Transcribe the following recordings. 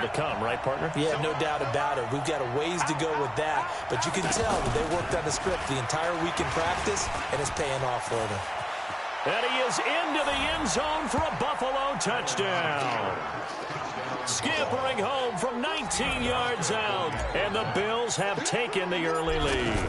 to come, right, partner? Yeah, no doubt about it. We've got a ways to go with that, but you can tell that they worked on the script the entire week in practice, and it's paying off for them. And he is into the end zone for a Buffalo touchdown. Scampering home from 19 yards out, and the Bills have taken the early lead.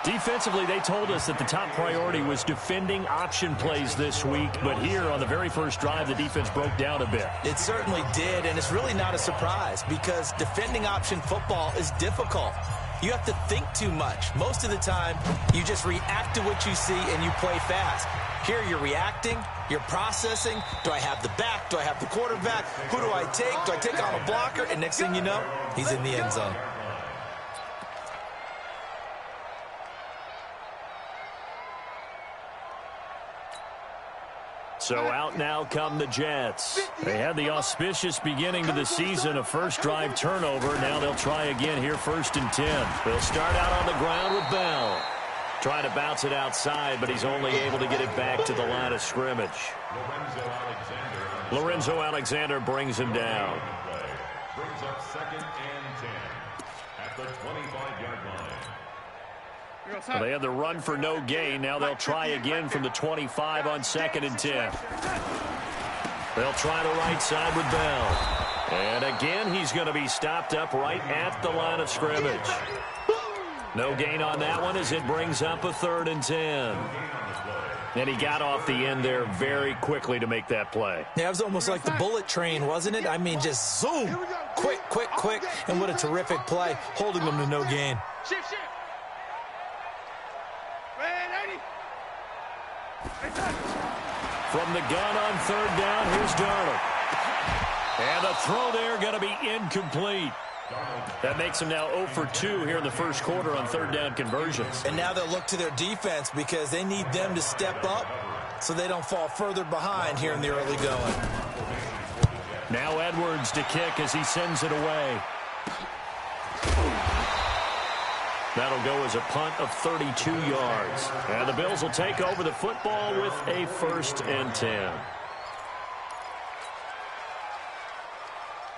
Defensively, they told us that the top priority was defending option plays this week, but here on the very first drive, the defense broke down a bit. It certainly did, and it's really not a surprise because defending option football is difficult. You have to think too much. Most of the time, you just react to what you see and you play fast. Here you're reacting, you're processing. Do I have the back? Do I have the quarterback? Who do I take? Do I take on a blocker? And next thing you know, he's in the end zone. So out now come the Jets. They had the auspicious beginning to the season, a first drive turnover. Now they'll try again here, 1st and 10. They'll start out on the ground with Bell. Trying to bounce it outside, but he's only able to get it back to the line of scrimmage. Lorenzo Alexander brings him down. Brings up 2nd and 10 at the 25-yard line. Well, they had the run for no gain. Now they'll try again from the 25 on 2nd and 10. They'll try the right side with Bell. And again, he's going to be stopped up right at the line of scrimmage. No gain on that one as it brings up a 3rd and 10. And he got off the end there very quickly to make that play. Yeah, it was almost like the bullet train, wasn't it? I mean, just zoom. Quick, quick, quick. And what a terrific play, holding them to no gain. Shift. From the gun on 3rd down, here's Darnold. And the throw there going to be incomplete. That makes him now 0 for 2 here in the first quarter on 3rd down conversions. And now they'll look to their defense because they need them to step up so they don't fall further behind here in the early going. Now Edwards to kick as he sends it away. That'll go as a punt of 32 yards. And the Bills will take over the football with a 1st and 10.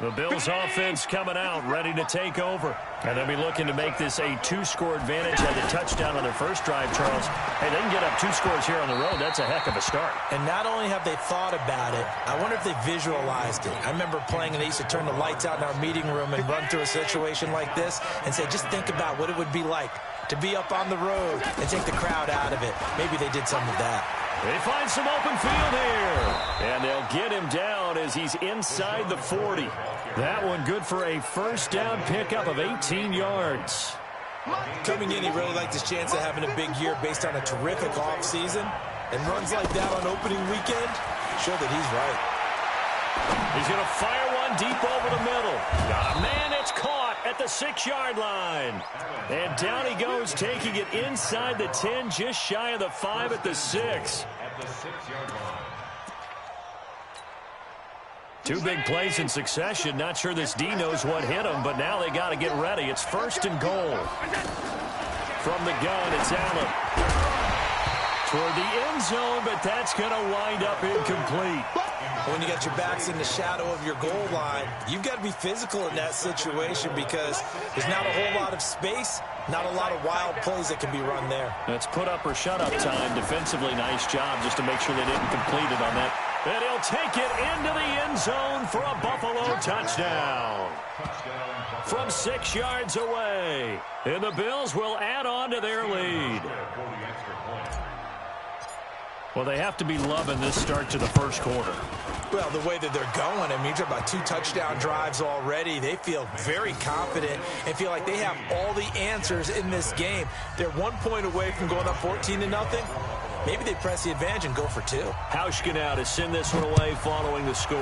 The Bills offense coming out, ready to take over. And they'll be looking to make this a 2-score advantage. Had the touchdown on their first drive, Charles. Hey, they can get up 2 scores here on the road. That's a heck of a start. And not only have they thought about it, I wonder if they visualized it. I remember playing and they used to turn the lights out in our meeting room and run through a situation like this and say, just think about what it would be like to be up on the road and take the crowd out of it. Maybe they did some of that. They find some open field here. And they'll get him down as he's inside the 40. That one good for a first down pickup of 18 yards. Coming in, he really liked his chance of having a big year based on a terrific offseason. And runs like that on opening weekend show that he's right. He's going to fire one deep over the middle. Got a man, it's caught at the 6-yard line. And down he goes, taking it inside the 10, just shy of the 5 at the 6. At the 6-yard line. 2 big plays in succession. Not sure this D knows what hit him, but now they got to get ready. It's 1st and goal. From the gun, it's Allen. Toward the end zone, but that's going to wind up incomplete. When you got your backs in the shadow of your goal line, you've got to be physical in that situation because there's not a whole lot of space, not a lot of wild plays that can be run there. That's put up or shut up time. Defensively, nice job just to make sure they didn't complete it on that. And he'll take it into the end zone for a Buffalo touchdown. From 6 yards away. And the Bills will add on to their lead. Well, they have to be loving this start to the first quarter. Well, the way that they're going, I mean, you're talking about 2 touchdown drives already. They feel very confident and feel like they have all the answers in this game. They're 1 point away from going up 14-0. Maybe they press the advantage and go for 2. Hauschka now to send this one away following the score.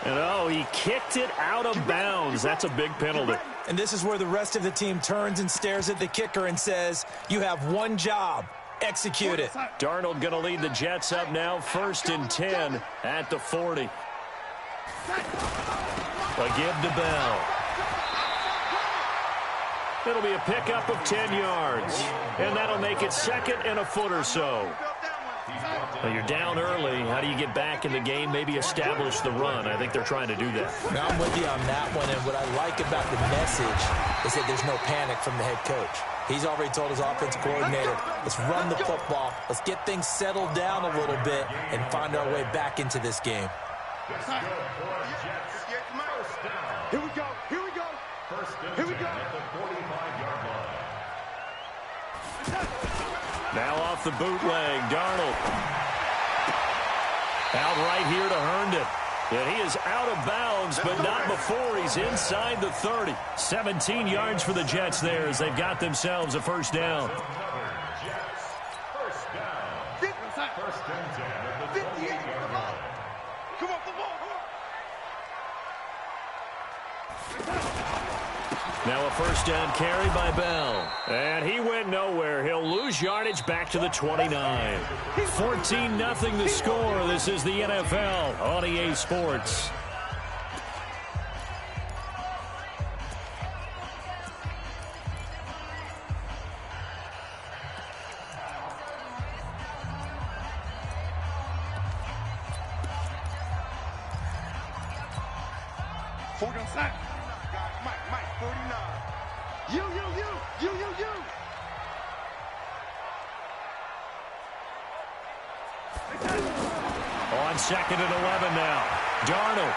And oh, he kicked it out of bounds. That's a big penalty. And this is where the rest of the team turns and stares at the kicker and says, you have one job. Execute it. Darnold going to lead the Jets up now, 1st and 10 at the 40. A give to Bell. It'll be a pickup of 10 yards. And that'll make it 2nd and a foot or so. Well, you're down early. How do you get back in the game, maybe establish the run? I think they're trying to do that. Now, I'm with you on that one, and what I like about the message is that there's no panic from the head coach. He's already told his offensive coordinator, let's run the football, let's get things settled down a little bit, and find our way back into this game. Here we go, here we go, here we go. Now off the bootleg, Darnold. Out right here to Herndon. And he is out of bounds, but not before he's inside the 30. 17 yards for the Jets there as they've got themselves a first down. First and 10 at the 28-yard line. Come on, come on. Now a first down carry by Bell. And he went nowhere. He'll lose yardage back to the 29. 14-0 the score. This is the NFL on EA Sports. Mike, 49. You. On second and 11 now. Darnold.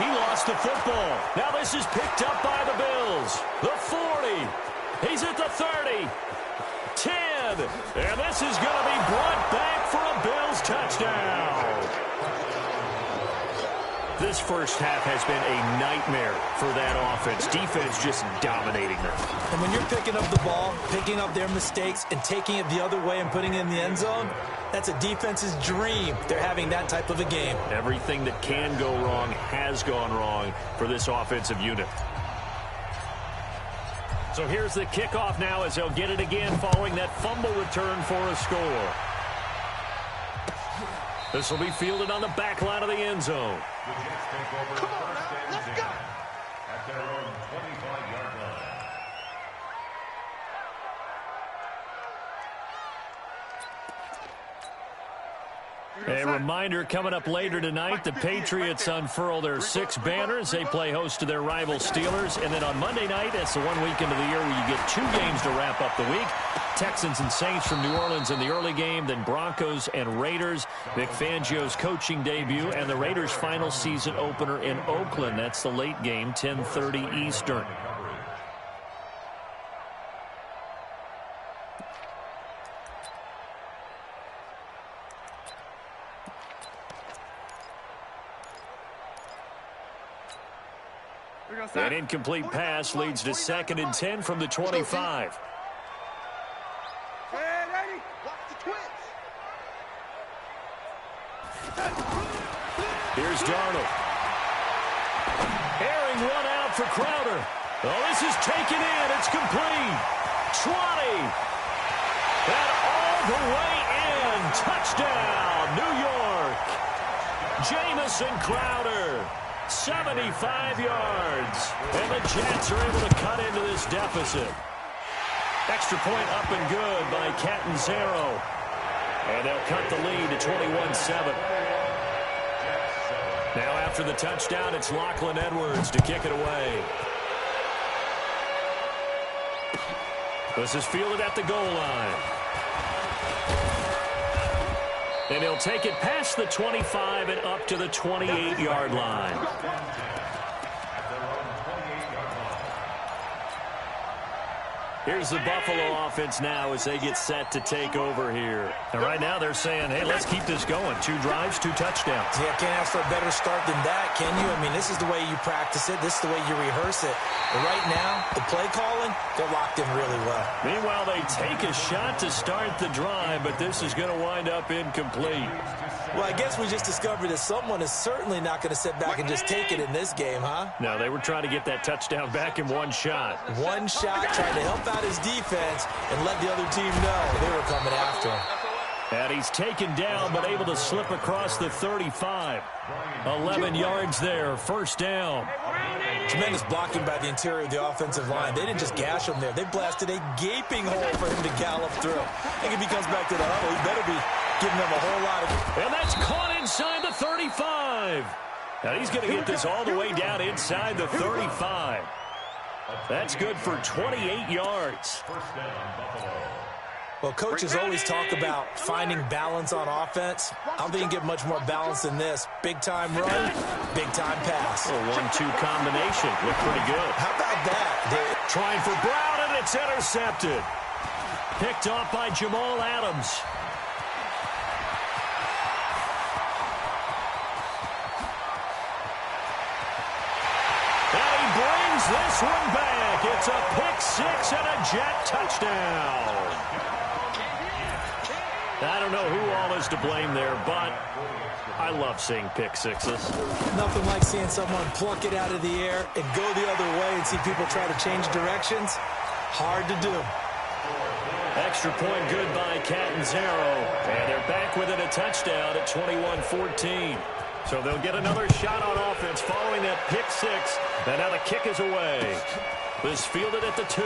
He lost the football. Now this is picked up by the Bills. The 40. He's at the 30. 10. And this is going to be brought back for a Bills touchdown. This first half has been a nightmare for that offense. Defense just dominating them. And when you're picking up the ball, picking up their mistakes, and taking it the other way and putting it in the end zone, that's a defense's dream. They're having that type of a game. Everything that can go wrong has gone wrong for this offensive unit. So here's the kickoff now as they'll get it again following that fumble return for a score. This will be fielded on the back line of the end zone. The Jets take over Come on first now, and let's 10 go. at their own 25-yard line. A reminder coming up later tonight, the Patriots unfurl their 6 banners. They play host to their rival Steelers. And then on Monday night, that's the one weekend of the year where you get 2 games to wrap up the week. Texans and Saints from New Orleans in the early game, then Broncos and Raiders. Vic Fangio's coaching debut and the Raiders' final season opener in Oakland. That's the late game, 10:30 Eastern. An incomplete pass leads to 2nd and 10 from the 25. Here's Darnold. Airing one out for Crowder. Oh, this is taken in. It's complete. 20. And all the way in. Touchdown, New York. Jamison Crowder. 75 yards. And the Jets are able to cut into this deficit. Extra point up and good by Catanzaro. And they'll cut the lead to 21-7. Now after the touchdown, it's Lachlan Edwards to kick it away. This is fielded at the goal line. And he'll take it past the 25 and up to the 28-yard line. Here's the Buffalo offense now as they get set to take over here. And right now they're saying, hey, let's keep this going. 2 drives, 2 touchdowns. Yeah, can't ask for a better start than that, can you? I mean, this is the way you practice it. This is the way you rehearse it. But right now, the play calling, they're locked in really well. Meanwhile, they take a shot to start the drive, but this is going to wind up incomplete. Well, I guess we just discovered that someone is certainly not going to sit back and just take it in this game, huh? No, they were trying to get that touchdown back in one shot. One shot, trying to help out his defense and let the other team know they were coming after him. And he's taken down, but able to slip across the 35. 11 yards there, first down. Tremendous blocking by the interior of the offensive line. They didn't just gash him there. They blasted a gaping hole for him to gallop through. I think if he comes back to the huddle, he better be giving them a whole lot of... And that's caught inside the 35. Now he's going to get this all the way down inside the 35. That's good for 28 yards. Well, coaches always talk about finding balance on offense. I don't think you can get much more balance than this. Big-time run, big-time pass. A 1-2 combination. Looked pretty good. How about that? Trying for Brown, and it's intercepted. Picked off by Jamal Adams. And he brings this one back. It's a pick six and a Jet touchdown. I don't know who all is to blame there, but I love seeing pick sixes. Nothing like seeing someone pluck it out of the air and go the other way and see people try to change directions. Hard to do. Extra point good by Catanzaro. And they're back within a touchdown at 21-14. So they'll get another shot on offense following that pick six. And now the kick is away. This fielded at the 2.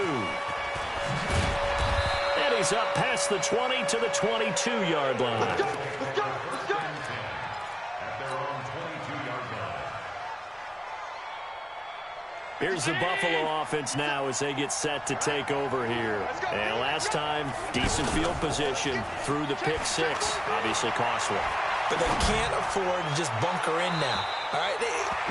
And he's up past the 20 to the 22-yard line. Let's go, let's go, let's go. At their own 22-yard line. Here's the Buffalo offense now as they get set to take over here. And last time, decent field position through the pick six. Obviously costly. But they can't afford to just bunker in now. All right,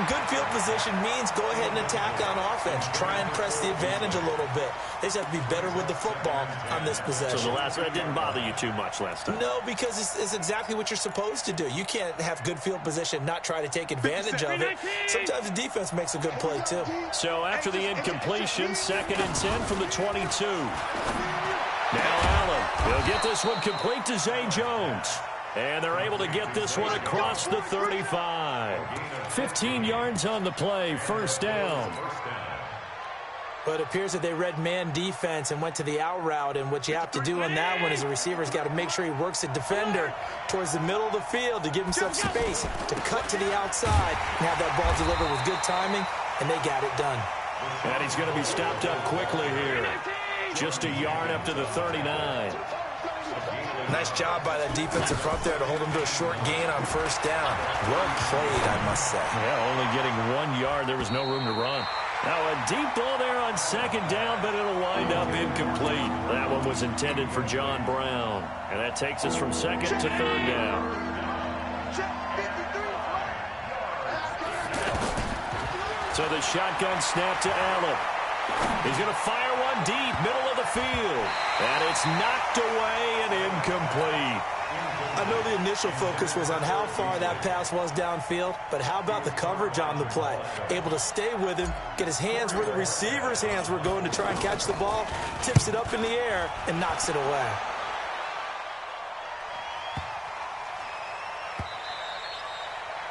good field position means go ahead and attack on offense. Try and press the advantage a little bit. They just have to be better with the football on this possession. So the last one didn't bother you too much last time? No, because it's exactly what you're supposed to do. You can't have good field position, not try to take advantage of it. Sometimes the defense makes a good play, too. So after the incompletion, 2nd and 10 from the 22. Now Allen. He'll get this one complete to Zay Jones. And they're able to get this one across the 35. 15 yards on the play, first down. But it appears that they read man defense and went to the out route. And what you have to do on that one is the receiver's got to make sure he works the defender towards the middle of the field to give himself space to cut to the outside and have that ball delivered with good timing, and they got it done. And he's going to be stopped up quickly here. Just a yard up to the 39. Nice job by that defensive front there to hold him to a short gain on first down. Well played, I must say. Yeah, only getting 1 yard. There was no room to run. Now a deep ball there on second down, but it'll wind up incomplete. That one was intended for John Brown. And that takes us from second to third down. So the shotgun snap to Allen. He's going to fire one deep, middle of the field. And it's knocked away and incomplete. I know the initial focus was on how far that pass was downfield, but how about the coverage on the play? Able to stay with him, get his hands where the receiver's hands were going to try and catch the ball, tips it up in the air, and knocks it away.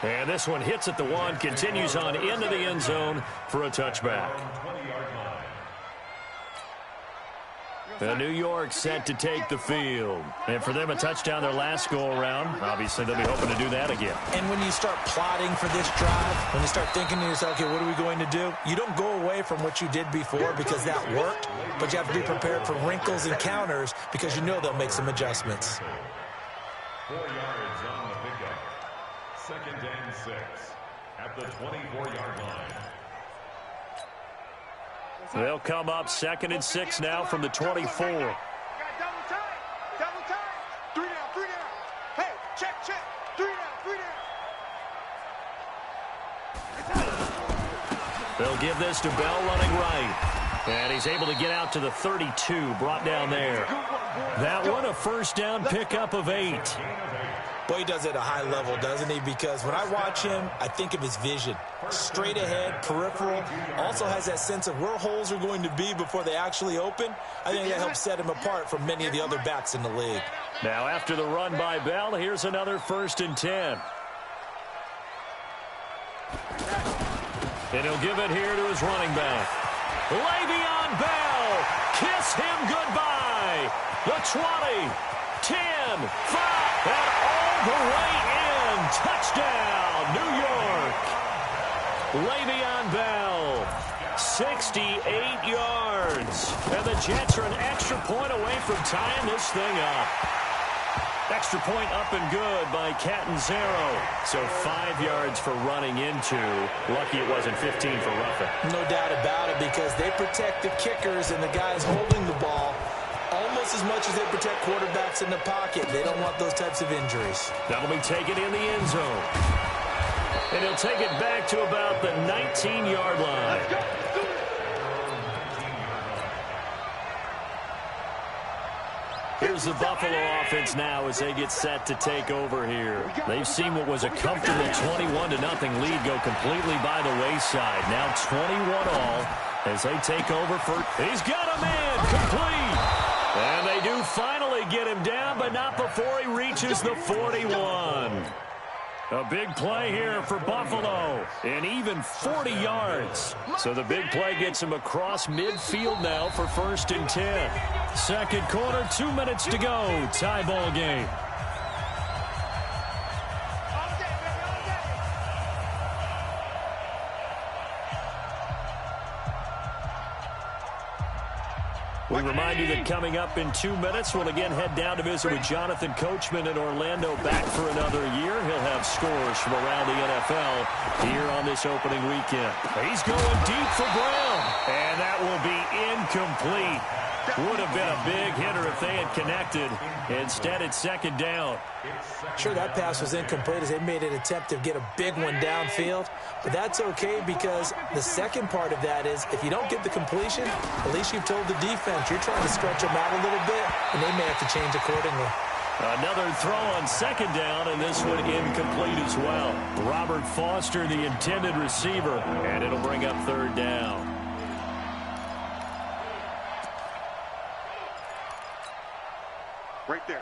And this one hits at the 1, continues on into the end zone for a touchback. The New York set to take the field. And for them, a touchdown their last go-around. Obviously, they'll be hoping to do that again. And when you start plotting for this drive, when you start thinking to yourself, okay, what are we going to do? You don't go away from what you did before because that worked, but you have to be prepared for wrinkles and counters because you know they'll make some adjustments. 4 yards on the pickup. 2nd and 6 at the 24-yard line. They'll come up 2nd and 6 now from the 24. Double time. 3 down, 3 down. Hey, check. 3 down. They'll give this to Bell running right. And he's able to get out to the 32, brought down there. That one a first down pickup of 8. Boy, he does it at a high level, doesn't he? Because when I watch him, I think of his vision. Straight ahead, peripheral. Also has that sense of where holes are going to be before they actually open. I think that helps set him apart from many of the other backs in the league. Now after the run by Bell, here's another 1st and 10. And he'll give it here to his running back. Le'Veon Bell, kiss him goodbye. The 20, 10, 5, and all the way in. Touchdown, New York. Le'Veon Bell, 68 yards. And the Jets are an extra point away from tying this thing up. Extra point up and good by Catanzaro. So 5 yards for running into. Lucky it wasn't 15 for roughing. No doubt about it, because they protect the kickers and the guys holding the ball almost as much as they protect quarterbacks in the pocket. They don't want those types of injuries. That'll be taken in the end zone. And he'll take it back to about the 19-yard line. Here's the Buffalo offense now as they get set to take over here. They've seen what was a comfortable 21-0 lead go completely by the wayside. Now 21-all as they take over for... He's got a man complete. And they do finally get him down, but not before he reaches the 41. A big play here for Buffalo, and even 40 yards. So the big play gets him across midfield now for 1st and 10. Second quarter, 2 minutes to go. Tie ball game. We remind you that coming up in 2 minutes, we'll again head down to visit with Jonathan Coachman in Orlando, back for another year. He'll have scores from around the NFL here on this opening weekend. He's going deep for Brown, and that will be incomplete. Would have been a big hitter if they had connected. Instead, it's 2nd down. Sure, that pass was incomplete as they made an attempt to get a big one downfield. But that's okay, because the second part of that is if you don't get the completion, at least you've told the defense you're trying to stretch them out a little bit, and they may have to change accordingly. Another throw on 2nd down, and this one incomplete as well. Robert Foster, the intended receiver, and it'll bring up 3rd down. Right there.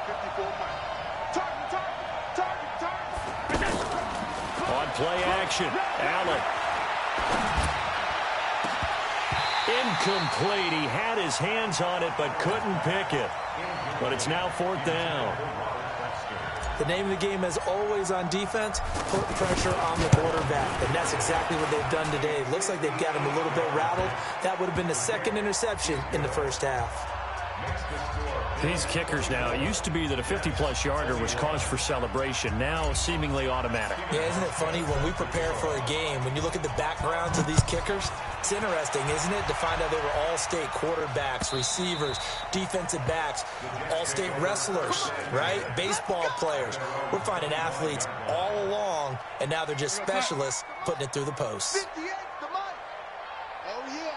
54 miles. Target. On play action, Allen. Incomplete. He had his hands on it, but couldn't pick it. But it's now 4th down. The name of the game is always on defense, put pressure on the quarterback. And that's exactly what they've done today. Looks like they've got him a little bit rattled. That would have been the 2nd interception in the first half. These kickers now, it used to be that a 50-plus yarder was cause for celebration. Now, seemingly automatic. Yeah, isn't it funny when we prepare for a game, when you look at the backgrounds of these kickers, it's interesting, isn't it, to find out they were all-state quarterbacks, receivers, defensive backs, all-state wrestlers, right? Baseball players. We're finding athletes all along, and now they're just specialists putting it through the posts. 58, the mic. Oh, yeah.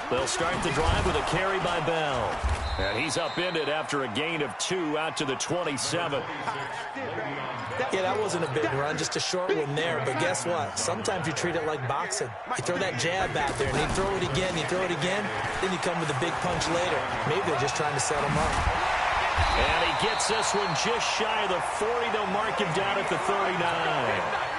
They'll start the drive with a carry by Bell. And he's upended after a gain of 2 out to the 27. Yeah, that wasn't a big run, just a short one there. But guess what? Sometimes you treat it like boxing. You throw that jab out there, and you throw it again, then you come with a big punch later. Maybe they're just trying to set him up. And he gets this one just shy of the 40. They'll mark him down at the 39.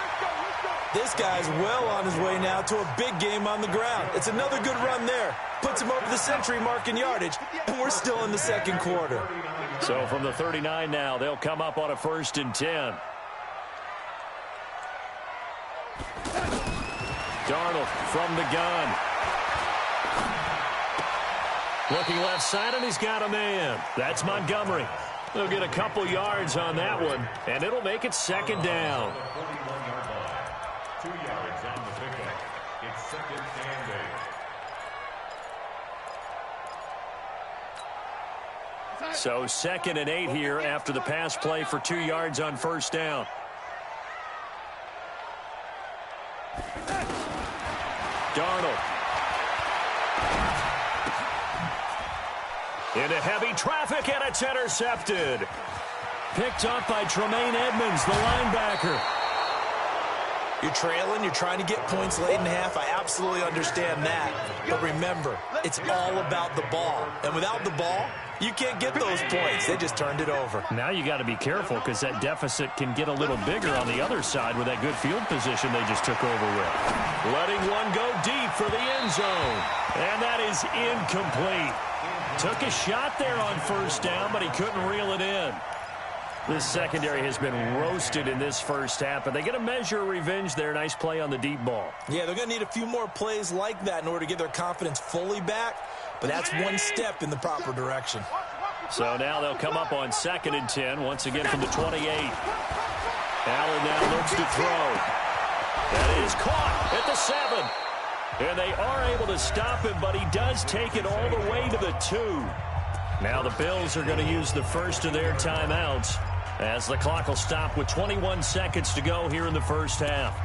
This guy's well on his way now to a big game on the ground. It's another good run there. Puts him over the century mark in yardage, and we're still in the second quarter. So from the 39 now, they'll come up on a 1st and 10. Darnold from the gun. Looking left side, and he's got a man. That's Montgomery. They'll get a couple yards on that one, and it'll make it 2nd down. 2 yards on the pickup. It's 2nd and 8. So 2nd and 8 here after the pass play for 2 yards on 1st down. Darnold. Into heavy traffic, and it's intercepted. Picked up by Tremaine Edmonds, the linebacker. You're trailing, you're trying to get points late in half. I absolutely understand that. But remember, it's all about the ball. And without the ball, you can't get those points. They just turned it over. Now you got to be careful, because that deficit can get a little bigger on the other side with that good field position they just took over with. Letting one go deep for the end zone. And that is incomplete. Took a shot there on 1st down, but he couldn't reel it in. This secondary has been roasted in this first half, but they get a measure of revenge there. Nice play on the deep ball. Yeah, they're going to need a few more plays like that in order to get their confidence fully back, but that's one step in the proper direction. So now they'll come up on 2nd and 10, once again from the 28. Allen now looks to throw. That is caught at the 7. And they are able to stop him, but he does take it all the way to the 2. Now the Bills are going to use the first of their timeouts as the clock will stop with 21 seconds to go here in the first half.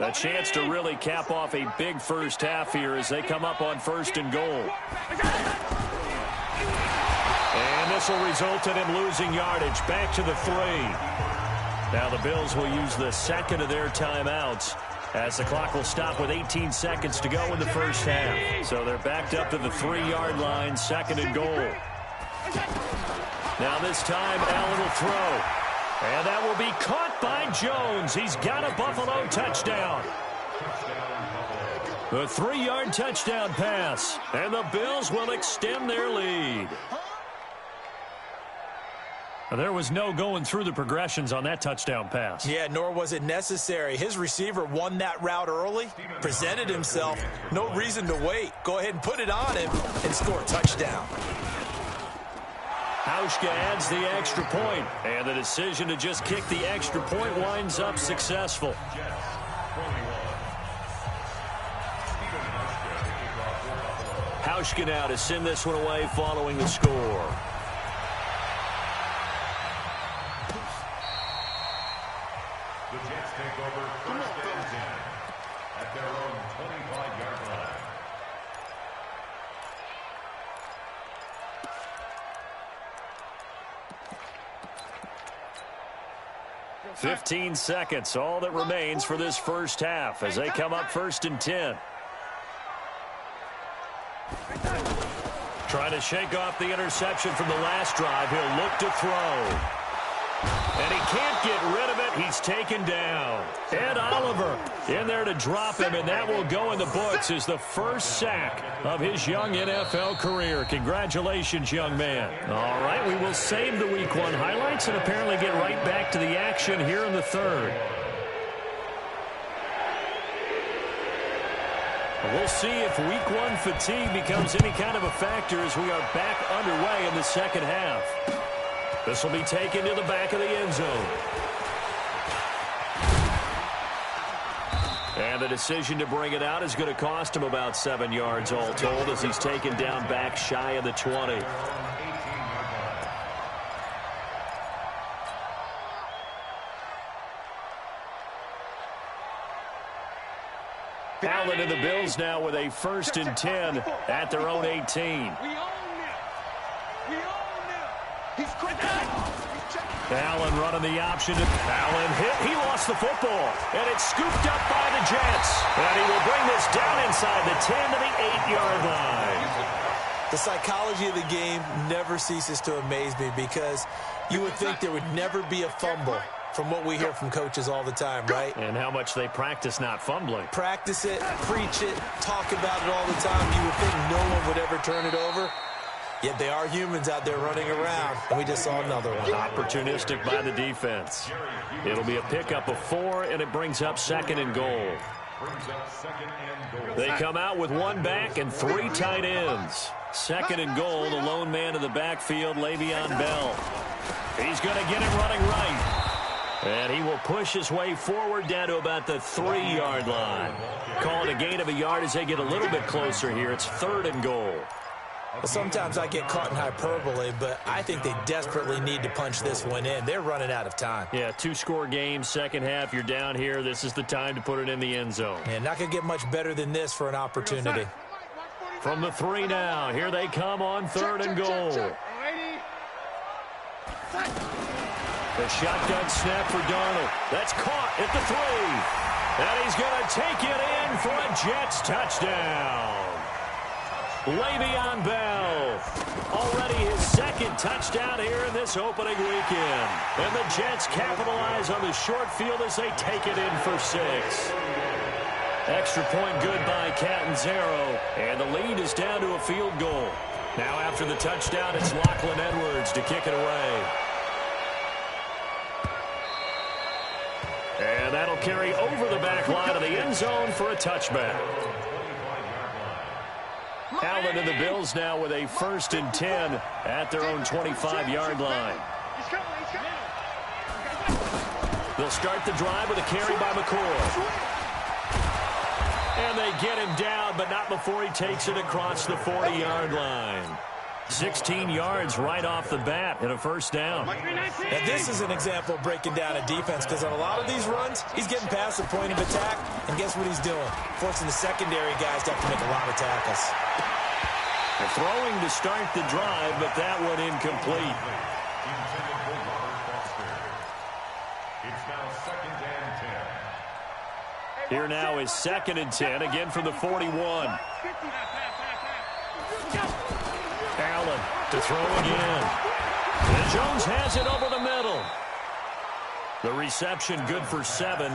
A chance to really cap off a big first half here as they come up on 1st and goal. And this will result in him losing yardage back to the 3. Now the Bills will use the second of their timeouts as the clock will stop with 18 seconds to go in the first half. So they're backed up to the 3-yard line, 2nd and goal. Now this time Allen will throw. And that will be caught by Jones. He's got a Buffalo touchdown. A 3-yard touchdown pass. And the Bills will extend their lead. There was no going through the progressions on that touchdown pass. Yeah, nor was it necessary. His receiver won that route early, presented himself. No reason to wait. Go ahead and put it on him and score a touchdown. Hauschka adds the extra point, and the decision to just kick the extra point winds up successful. Hauschka now to send this one away following the score. The Jets take over 1st and 10 at their own 25-yard line. 15 seconds, all that remains for this first half as they come up 1st and 10. Trying to shake off the interception from the last drive. He'll look to throw. And he can't get rid of it. He's taken down. Ed Oliver in there to drop him, and that will go in the books as the first sack of his young NFL career. Congratulations, young man. All right, we will save the Week 1 highlights and apparently get right back to the action here in the 3rd. We'll see if Week 1 fatigue becomes any kind of a factor as we are back underway in the 2nd half. This will be taken to the back of the end zone. And the decision to bring it out is going to cost him about 7 yards all told as he's taken down back shy of the 20. Allen and the Bills now with a 1st and 10 at their own 18. Allen running the option. Allen hit. He lost the football. And it's scooped up by the Jets. And he will bring this down inside the 10 to the 8-yard line. The psychology of the game never ceases to amaze me because you would think there would never be a fumble from what we hear from coaches all the time, right? And how much they practice not fumbling. Practice it, preach it, talk about it all the time. You would think no one would ever turn it over. Yet they are humans out there running around, and we just saw another one. Opportunistic by the defense. It'll be a pickup of 4, and it brings up 2nd and goal. They come out with 1 back and 3 tight ends. 2nd and goal, the lone man in the backfield, Le'Veon Bell. He's going to get it running right. And he will push his way forward down to about the 3-yard line. Call it a gain of a yard as they get a little bit closer here. It's 3rd and goal. Well, sometimes I get caught in hyperbole, but I think they desperately need to punch this one in. They're running out of time. Yeah, 2-score game, 2nd half. You're down here. This is the time to put it in the end zone. And not going to get much better than this for an opportunity. From the 3 now, here they come on 3rd and goal. The shotgun snap for Darnold. That's caught at the 3. And he's going to take it in for a Jets touchdown. Le'Veon Bell, already his second touchdown here in this opening weekend. And the Jets capitalize on the short field as they take it in for 6. Extra point good by Catanzaro, and the lead is down to a field goal. Now after the touchdown, it's Lachlan Edwards to kick it away. And that'll carry over the back line of the end zone for a touchback. Allen and the Bills now with a 1st and 10 at their own 25-yard line. They'll start the drive with a carry by McCoy. And they get him down, but not before he takes it across the 40-yard line. 16 yards right off the bat and a 1st down. Now this is an example of breaking down a defense, because on a lot of these runs, he's getting past the point of attack, and guess what he's doing? Forcing the secondary guys to have to make a lot of tackles. They're throwing to start the drive, but that one incomplete. It's now 2nd and 10. Here now is 2nd and 10, again from the 41. Allen to throw again. And Jones has it over the middle. The reception good for 7.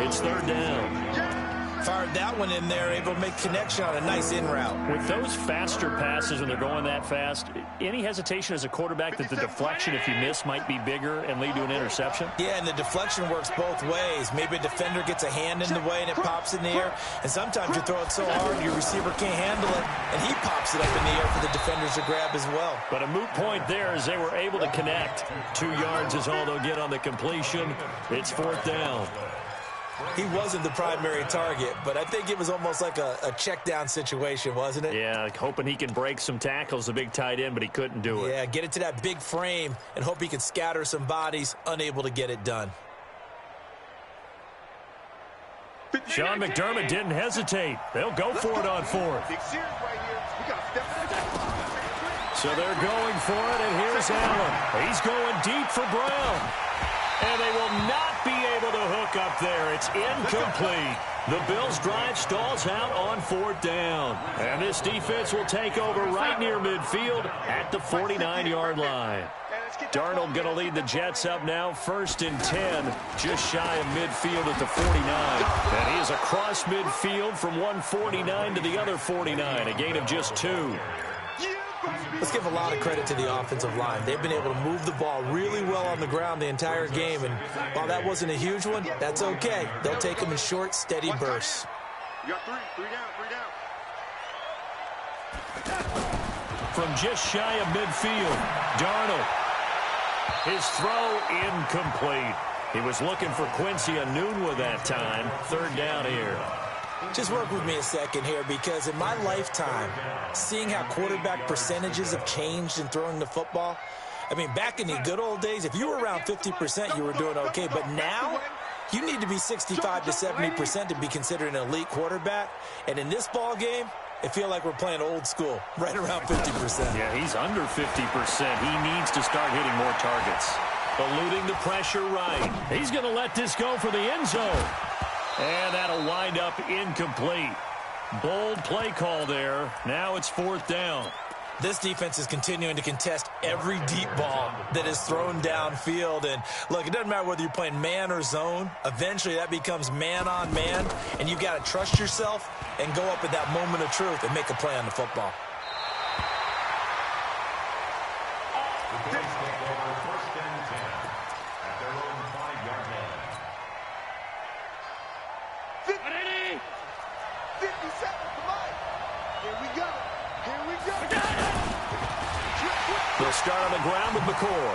It's 3rd down. Fired that one in there, able to make connection on a nice in route. With those faster passes when they're going that fast, any hesitation as a quarterback that the deflection, if you miss, might be bigger and lead to an interception? Yeah, and the deflection works both ways. Maybe a defender gets a hand in the way and it pops in the air. And sometimes you throw it so hard your receiver can't handle it, and he pops it up in the air for the defenders to grab as well. But a moot point there as they were able to connect. 2 yards is all they'll get on the completion. It's 4th down. He wasn't the primary target, but I think it was almost like a check down situation, wasn't it? Yeah, hoping he can break some tackles, the big tight end, but he couldn't do it. Yeah, get it to that big frame and hope he can scatter some bodies, unable to get it done. Sean McDermott didn't hesitate. They'll go for it on 4th. So they're going for it, and here's Allen. He's going deep for Brown. And they will not be able to hook up there. It's incomplete. The Bills' drive stalls out on 4th down. And this defense will take over right near midfield at the 49-yard line. Darnold going to lead the Jets up now, 1st and 10, just shy of midfield at the 49. And he is across midfield from one 49 to the other 49, a gain of just 2. Let's give a lot of credit to the offensive line. They've been able to move the ball really well on the ground the entire game, and while that wasn't a huge one, that's okay. They'll take them in short, steady bursts. You got three down. From just shy of midfield, Darnold. His throw incomplete. He was looking for Quincy Enunwa that time. 3rd down here. Just work with me a second here, because in my lifetime, seeing how quarterback percentages have changed in throwing the football, I mean, back in the good old days, if you were around 50%, you were doing okay. But now, you need to be 65 to 70% to be considered an elite quarterback. And in this ball game, I feel like we're playing old school, right around 50%. Yeah, he's under 50%. He needs to start hitting more targets. Eluding the pressure right. He's going to let this go for the end zone. And that'll wind up incomplete. Bold play call there. Now it's 4th down. This defense is continuing to contest every deep ball that is thrown downfield. And look, it doesn't matter whether you're playing man or zone. Eventually that becomes man on man, and you've got to trust yourself and go up at that moment of truth and make a play on the football. They'll start on the ground with McCoy.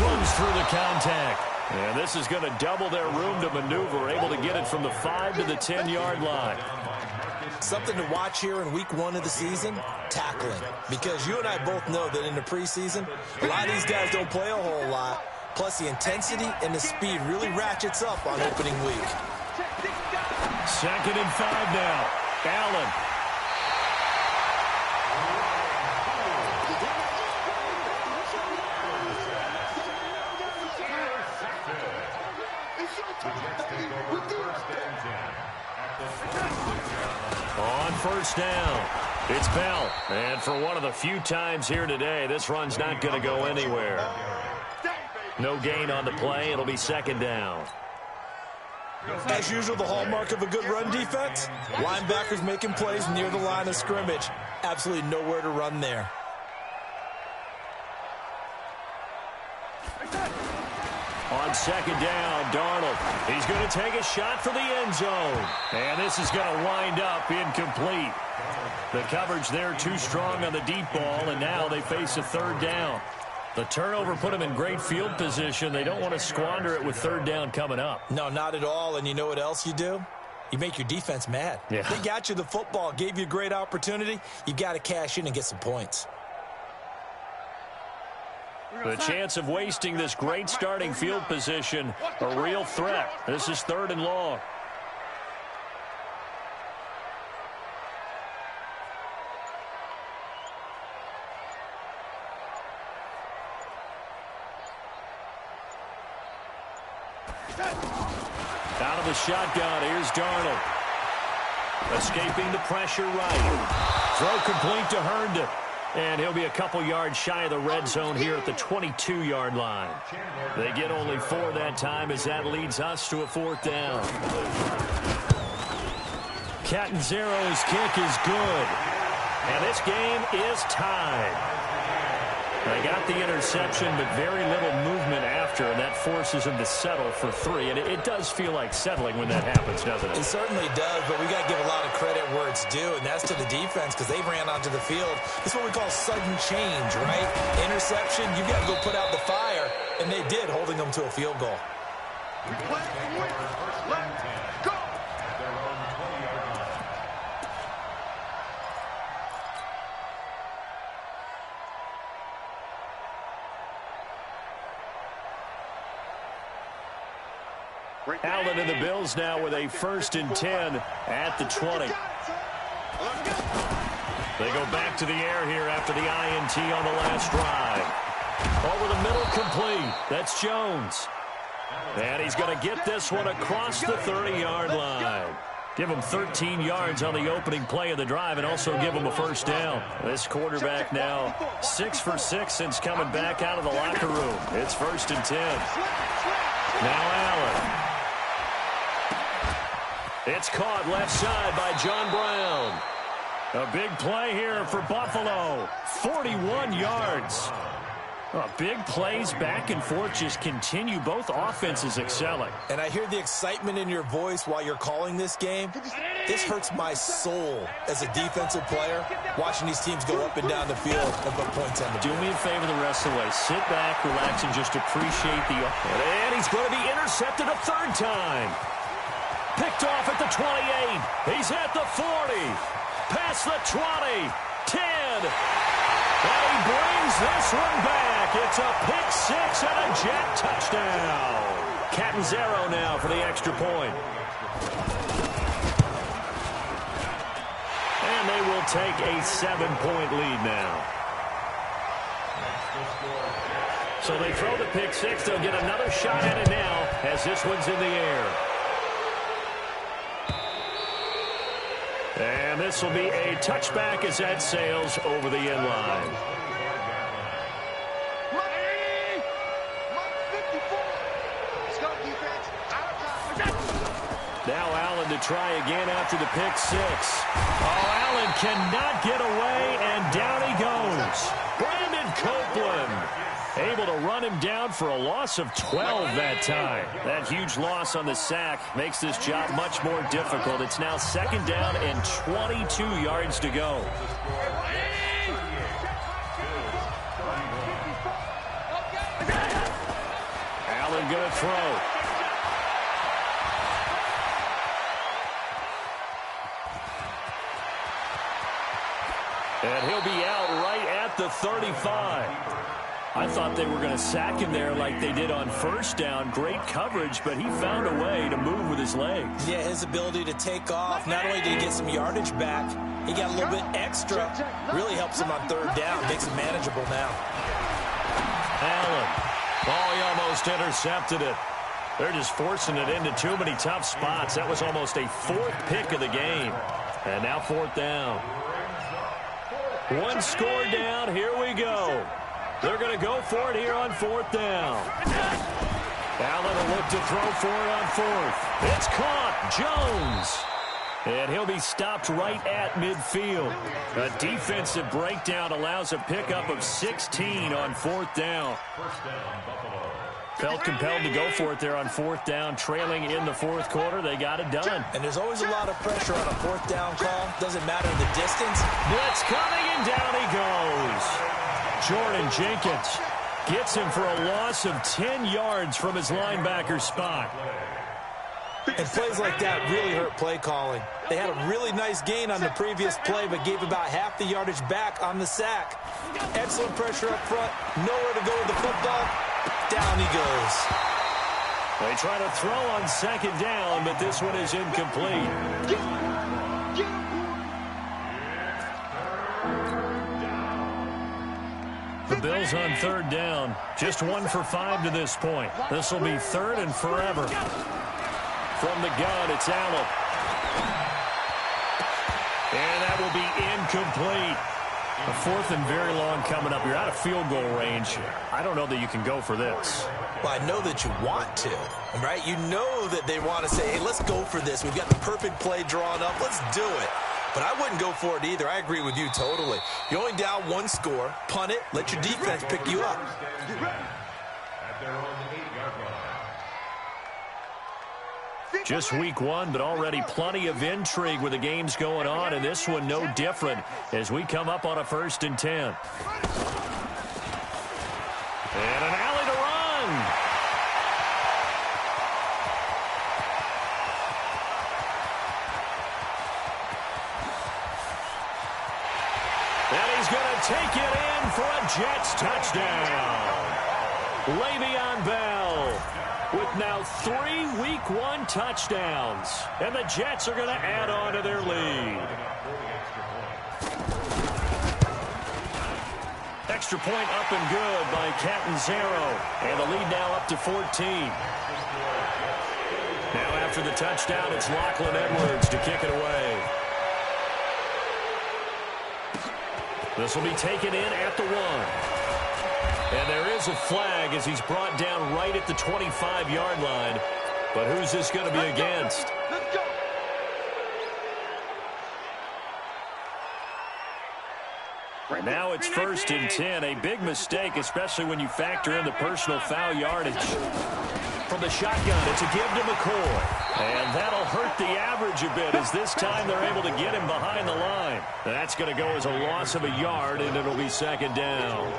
Runs through the contact. And this is going to double their room to maneuver, able to get it from the 5 to the 10-yard line. Something to watch here in week 1 of the season, tackling. Because you and I both know that in the preseason, a lot of these guys don't play a whole lot. Plus, the intensity and the speed really ratchets up on opening week. 2nd and 5 now. Allen. On 1st down, It's Bell. And for one of the few times here today, this run's not going to go anywhere. No gain on the play. It'll be second down. As usual, the hallmark of a good run defense, linebackers making plays near the line of scrimmage. Absolutely nowhere to run there. On second down, Darnold. He's going to take a shot for the end zone. And this is going to wind up incomplete. The coverage there too strong on the deep ball, and now they face a third down. The turnover put them in great field position. They don't want to squander it with third down coming up. No, not at all. And you know what else you do? You make your defense mad. Yeah. They got you the football, gave you a great opportunity. You got to cash in and get some points. The chance of wasting this great starting field position, a real threat. This is third and long. Out of the shotgun, here's Darnold. Escaping the pressure right. Throw complete to Herndon. And he'll be a couple yards shy of the red zone here at the 22-yard line. They get only 4 that time as that leads us to a fourth down. Catanzaro's kick is good. And this game is tied. They got the interception, but very little movement after, and that forces them to settle for 3. And it does feel like settling when that happens, doesn't it? It certainly does, but we got to give a lot of credit where it's due, and that's to the defense because they ran onto the field. It's what we call sudden change, right? Interception, you got to go put out the fire, and they did, holding them to a field goal. Allen and the Bills now with a 1st and 10 at the 20. They go back to the air here after the INT on the last drive. Over the middle, complete. That's Jones. And he's going to get this one across the 30-yard line. Give him 13 yards on the opening play of the drive and also give him a first down. This quarterback now 6 for 6 since coming back out of the locker room. It's 1st and 10. Now Allen. It's caught left side by John Brown. A big play here for Buffalo. 41 yards. Big plays back and forth just continue. Both offenses excelling. And I hear the excitement in your voice while you're calling this game. This hurts my soul as a defensive player, watching these teams go up and down the field and put points on the board. Do me a favor the rest of the way. Sit back, relax, and just appreciate the... And he's going to be intercepted a 3rd time. Picked off at the 28. He's at the 40. Past the 20. 10. And he brings this one back. It's a pick-6 and a jet touchdown. Catanzaro now for the extra point. And they will take a 7-point lead now. So they throw the pick-6. They'll get another shot at it now as this one's in the air. And this will be a touchback as that sails over the end line. Now Allen to try again after the pick-6. Oh, Allen cannot get away, and down he goes. Brandon Copeland able to run him down for a loss of 12 that time. That huge loss on the sack makes this job much more difficult. It's now 2nd down and 22 yards to go. Allen going to throw. And he'll be out right at the 35. I thought they were going to sack him there like they did on 1st down. Great coverage, but he found a way to move with his legs. Yeah, his ability to take off. Not only did he get some yardage back, he got a little bit extra. Really helps him on 3rd down. Makes it manageable now. Allen. Oh, he almost intercepted it. They're just forcing it into too many tough spots. That was almost a 4th pick of the game. And now 4th down. One score down. Here we go. They're going to go for it here on 4th down. Allen will look to throw for it on 4th. It's caught. Jones. And he'll be stopped right at midfield. A defensive breakdown allows a pickup of 16 on 4th down. Felt compelled to go for it there on 4th down, trailing in the 4th quarter. They got it done. And there's always a lot of pressure on a 4th down call. Doesn't matter the distance. Blitz coming, and down he goes. Jordan Jenkins gets him for a loss of 10 yards from his linebacker spot. And plays like that really hurt play calling. They had a really nice gain on the previous play, but gave about half the yardage back on the sack. Excellent pressure up front. Nowhere to go with the football. Down he goes. They try to throw on 2nd down, but this one is incomplete. The Bills on 3rd down. Just 1 for 5 to this point. This will be 3rd and forever. From the gun, it's Allen. And that will be incomplete. A 4th and very long coming up. You're out of field goal range. I don't know that you can go for this. Well, I know that you want to, right? You know that they want to say, hey, let's go for this. We've got the perfect play drawn up. Let's do it. But I wouldn't go for it either. I agree with you totally. You're only down 1 score. Punt it. Let your defense pick you up. Just week 1, but already plenty of intrigue with the games going on, and this one no different as we come up on a 1st and 10. And an alley to run. And he's going to take it in for a Jets touchdown. Le'Veon Bell with now 3 Week 1 touchdowns. And the Jets are going to add on to their lead. Extra point up and good by Catanzaro. And the lead now up to 14. Now after the touchdown, it's Lachlan Edwards to kick it away. This will be taken in at the 1. And there is a flag as he's brought down right at the 25-yard line. But who's this going to be against? Let's go. Now it's 1st and 10. A big mistake, especially when you factor in the personal foul yardage. From the shotgun, it's a give to McCoy. And that'll hurt the average a bit as this time they're able to get him behind the line. That's going to go as a loss of a yard, and it'll be 2nd down.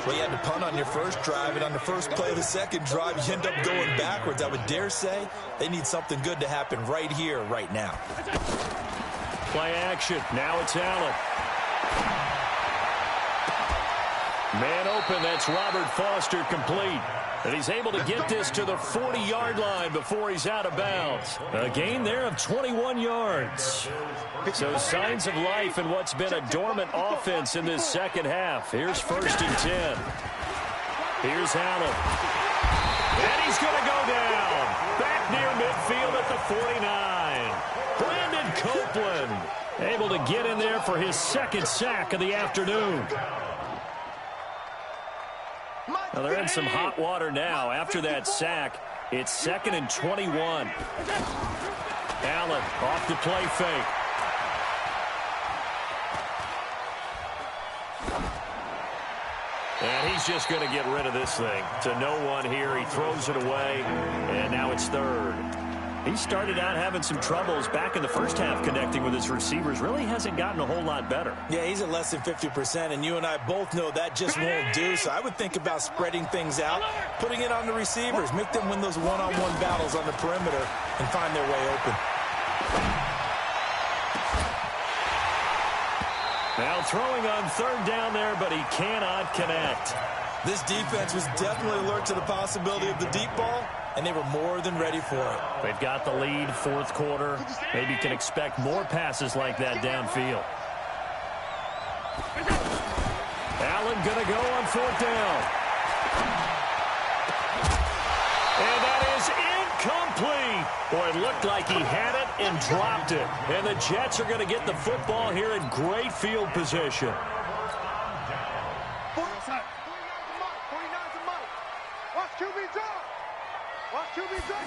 Well, you had to punt on your first drive, and on the first play of the second drive, you end up going backwards. I would dare say they need something good to happen right here, right now. Play action. Now it's Allen. Man open, that's Robert Foster complete. And he's able to get this to the 40-yard line before he's out of bounds. A gain there of 21 yards. So signs of life in what's been a dormant offense in this second half. Here's 1st and 10. Here's Allen. And he's going to go down. Back near midfield at the 49. Brandon Copeland able to get in there for his 2nd sack of the afternoon. Well, they're in some hot water now. After that sack, it's 2nd and 21. Allen off the play fake. And he's just going to get rid of this thing. To no one here. He throws it away, and now it's 3rd. He started out having some troubles back in the first half connecting with his receivers. Really hasn't gotten a whole lot better. Yeah, he's at less than 50%, and you and I both know that just won't do. So I would think about spreading things out, putting it on the receivers, make them win those one-on-one battles on the perimeter and find their way open. Now throwing on 3rd down there, but he cannot connect. This defense was definitely alert to the possibility of the deep ball, and they were more than ready for it. They've got the lead, 4th quarter. Maybe can expect more passes like that downfield. Allen going to go on 4th down. And that is incomplete. Boy, it looked like he had it and dropped it. And the Jets are going to get the football here in great field position. 49's a mic. Watch QB drop. Watch QB drop.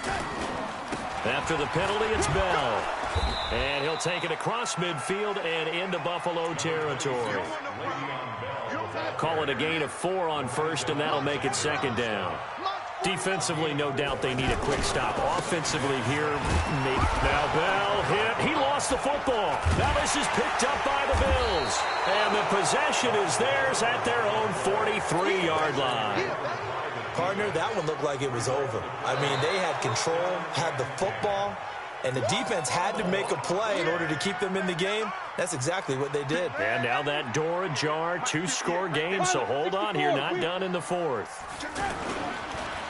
After the penalty, it's Bell. And he'll take it across midfield and into Buffalo territory. Call it a gain of 4 on first, and that'll make it second down. Defensively, no doubt they need a quick stop. Offensively here, maybe. Now Bell hit. He lost the football. Now this is picked up by the Bills. And the possession is theirs at their own 43-yard line. Partner, that one looked like it was over. I mean, they had control, had the football, and the defense had to make a play in order to keep them in the game. That's exactly what they did. And now that door ajar, 2-score game, so hold on here, not done in the fourth.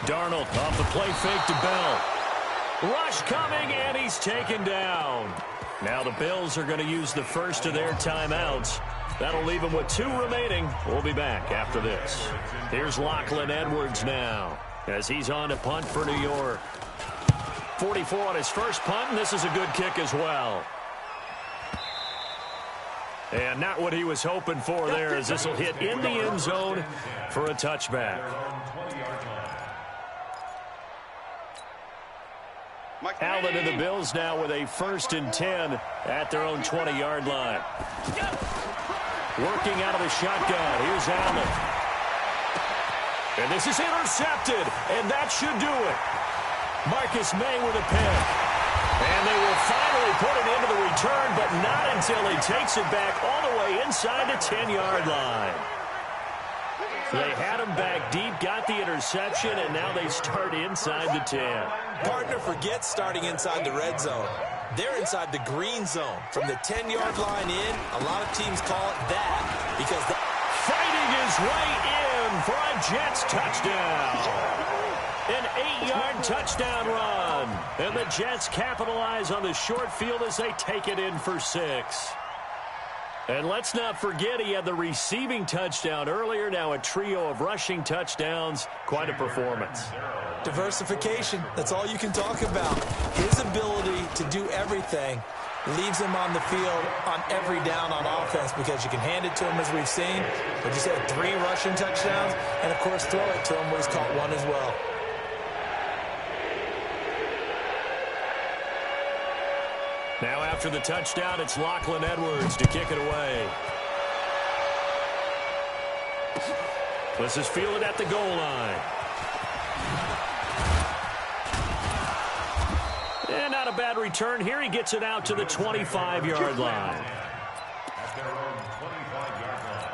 Darnold off the play fake to Bell. Rush coming, and he's taken down. Now the Bills are going to use the first of their timeouts. That'll leave them with 2 remaining. We'll be back after this. Here's Lachlan Edwards now as he's on to punt for New York. 44 on his first punt, and this is a good kick as well. And not what he was hoping for there, as this will hit in the end zone for a touchback. Allen and the Bills now with a 1st and 10 at their own 20-yard line. Working out of the shotgun. Here's Allen. And this is intercepted, and that should do it. Marcus May with a pick. And they will finally put it into the return, but not until he takes it back all the way inside the 10-yard line. They had him back deep, got the interception, and now they start inside the 10. Partner, forget starting inside the red zone. They're inside the green zone. From the 10-yard line in, a lot of teams call it that because the fighting his way in for a Jets touchdown. An 8-yard touchdown run. And the Jets capitalize on the short field as they take it in for 6. And let's not forget he had the receiving touchdown earlier. Now a trio of rushing touchdowns. Quite a performance. Diversification. That's all you can talk about. His ability to do everything leaves him on the field on every down on offense because you can hand it to him as we've seen. But you said 3 rushing touchdowns and, of course, throw it to him where he's caught 1 as well. Now after the touchdown, it's Lachlan Edwards to kick it away. This is fielded at the goal line. And not a bad return here. He gets it out to the 25-yard line. At their own 25-yard line.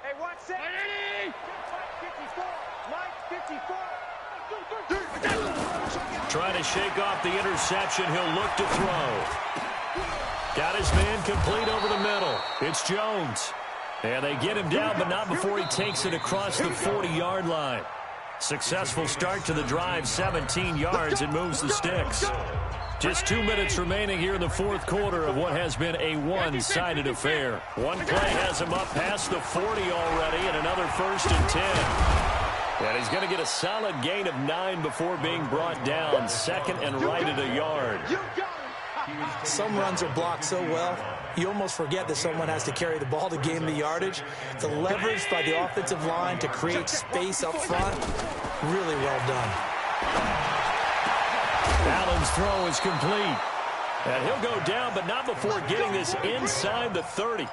Hey, watch that. Mike 54. Trying to shake off the interception. He'll look to throw. Got his man complete over the middle. It's Jones. And they get him down, but not before he takes it across the 40-yard line. Successful start to the drive, 17 yards, and moves the sticks. Just 2 minutes remaining here in the fourth quarter of what has been a one-sided affair. One play has him up past the 40 already, and another 1st and 10. And he's going to get a solid gain of 9 before being brought down. 2nd and right at a yard. Some runs are blocked so well, you almost forget that someone has to carry the ball to gain the yardage. The leverage by the offensive line to create space up front, really well done. Allen's throw is complete. And he'll go down, but not before getting this inside the 30.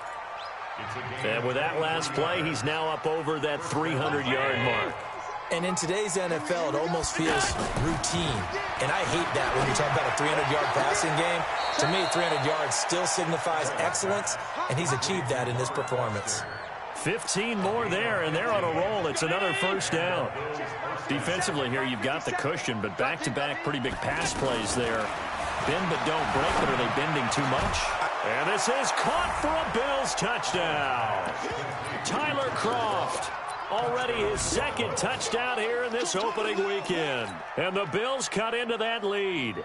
And with that last play, he's now up over that 300-yard mark. And in today's NFL, it almost feels routine. And I hate that when you talk about a 300-yard passing game. To me, 300 yards still signifies excellence, and he's achieved that in this performance. 15 more there, and they're on a roll. It's another 1st down. Defensively here, you've got the cushion, but back-to-back pretty big pass plays there. Bend but don't break, but are they bending too much? And this is caught for a Bills touchdown. Tyler Kroft. Already his 2nd touchdown here in this opening weekend. And the Bills cut into that lead.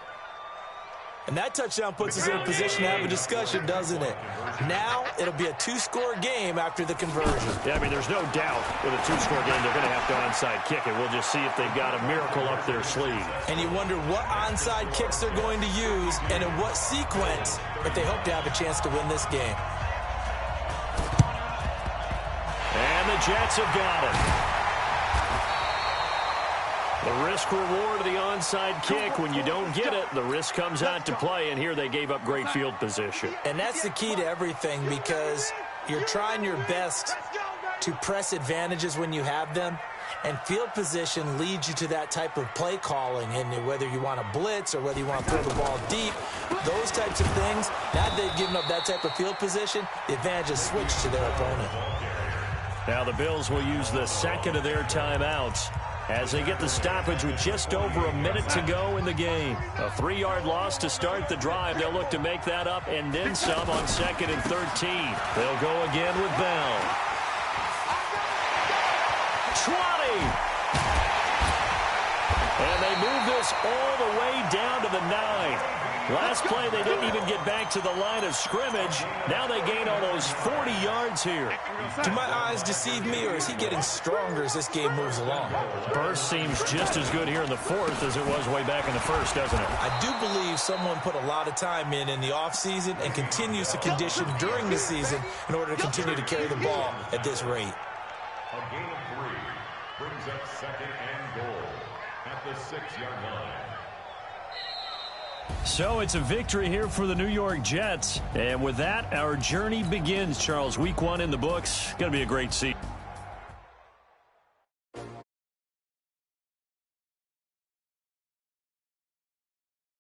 And that touchdown puts us in a position to have a discussion, doesn't it? Now it'll be a two-score game after the conversion. Yeah, I mean, there's no doubt with a two-score game they're going to have to onside kick it. We'll just see if they've got a miracle up their sleeve. And you wonder what onside kicks they're going to use and in what sequence if they hope to have a chance to win this game. And the Jets have got it. The risk-reward of the onside kick, when you don't get it, the risk comes out to play, and here they gave up great field position. And that's the key to everything, because you're trying your best to press advantages when you have them, and field position leads you to that type of play calling, and whether you want to blitz or whether you want to throw the ball deep, those types of things, now that they've given up that type of field position, the advantage is switched to their opponent. Now the Bills will use the second of their timeouts as they get the stoppage with just over a minute to go in the game. A 3-yard loss to start the drive. They'll look to make that up and then some on 2nd and 13. They'll go again with Bell. 20! And they move this all the way down to the 9. Last play, they didn't even get back to the line of scrimmage. Now they gain almost 40 yards here. Do my eyes deceive me, or is he getting stronger as this game moves along? Burst seems just as good here in the 4th as it was way back in the 1st, doesn't it? I do believe someone put a lot of time in the offseason and continues to condition during the season in order to continue to carry the ball at this rate. A gain of 3 brings up 2nd and goal at the 6-yard line. So it's a victory here for the New York Jets. And with that, our journey begins, Charles. Week 1 in the books. Going to be a great season.